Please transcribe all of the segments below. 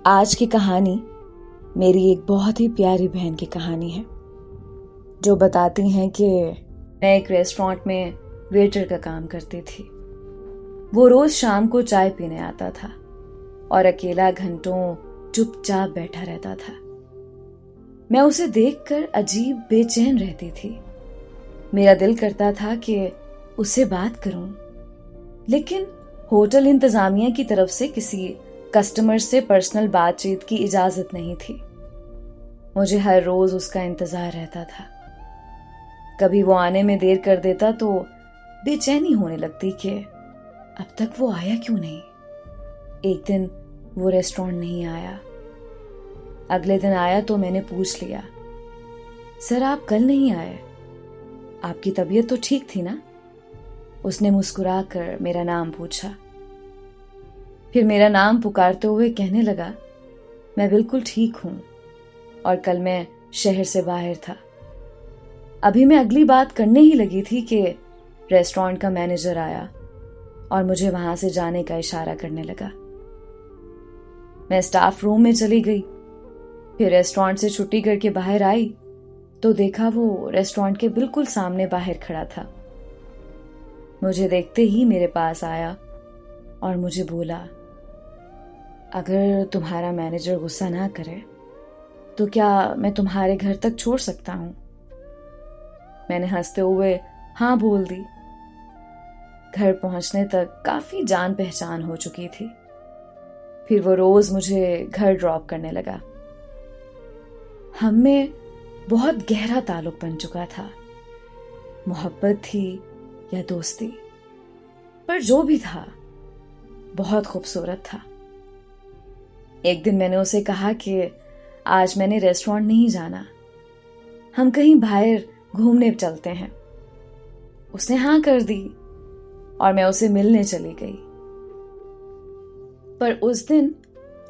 आज की कहानी मेरी एक बहुत ही प्यारी बहन की कहानी है जो बताती हैं कि मैं एक रेस्टोरेंट में वेटर का काम करती थी। वो रोज शाम को चाय पीने आता था और अकेला घंटों चुपचाप बैठा रहता था। मैं उसे देखकर अजीब बेचैन रहती थी। मेरा दिल करता था कि उससे बात करूं, लेकिन होटल इंतजामिया की तरफ से किसी कस्टमर से पर्सनल बातचीत की इजाजत नहीं थी। मुझे हर रोज उसका इंतजार रहता था। कभी वो आने में देर कर देता तो बेचैनी होने लगती कि अब तक वो आया क्यों नहीं। एक दिन वो रेस्टोरेंट नहीं आया। अगले दिन आया तो मैंने पूछ लिया, सर आप कल नहीं आए, आपकी तबीयत तो ठीक थी ना? उसने मुस्कुराकर मेरा नाम पूछा। फिर मेरा नाम पुकारते हुए कहने लगा, मैं बिल्कुल ठीक हूं और कल मैं शहर से बाहर था। अभी मैं अगली बात करने ही लगी थी कि रेस्टोरेंट का मैनेजर आया और मुझे वहां से जाने का इशारा करने लगा। मैं स्टाफ रूम में चली गई। फिर रेस्टोरेंट से छुट्टी करके बाहर आई तो देखा वो रेस्टोरेंट के बिल्कुल सामने बाहर खड़ा था। मुझे देखते ही मेरे पास आया और मुझे बोला, अगर तुम्हारा मैनेजर गुस्सा ना करे तो क्या मैं तुम्हारे घर तक छोड़ सकता हूं? मैंने हंसते हुए हाँ बोल दी। घर पहुंचने तक काफी जान पहचान हो चुकी थी। फिर वो रोज मुझे घर ड्रॉप करने लगा। हम में बहुत गहरा ताल्लुक बन चुका था। मोहब्बत थी या दोस्ती, पर जो भी था बहुत खूबसूरत था। एक दिन मैंने उसे कहा कि आज मैंने रेस्टोरेंट नहीं जाना, हम कहीं बाहर घूमने चलते हैं। उसने हाँ कर दी और मैं उसे मिलने चली गई। पर उस दिन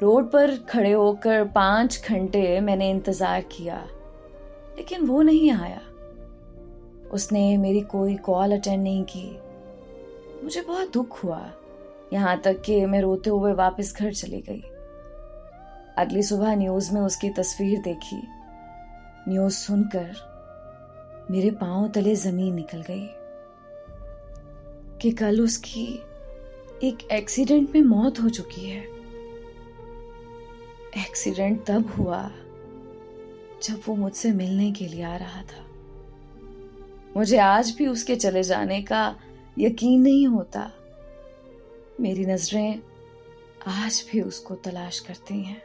रोड पर खड़े होकर 5 घंटे मैंने इंतजार किया, लेकिन वो नहीं आया। उसने मेरी कोई कॉल अटेंड नहीं की। मुझे बहुत दुख हुआ, यहाँ तक कि मैं रोते हुए वापस घर चली गई। अगली सुबह न्यूज में उसकी तस्वीर देखी। न्यूज सुनकर मेरे पांव तले जमीन निकल गई कि कल उसकी एक एक्सीडेंट में मौत हो चुकी है। एक्सीडेंट तब हुआ जब वो मुझसे मिलने के लिए आ रहा था। मुझे आज भी उसके चले जाने का यकीन नहीं होता। मेरी नजरें आज भी उसको तलाश करती हैं।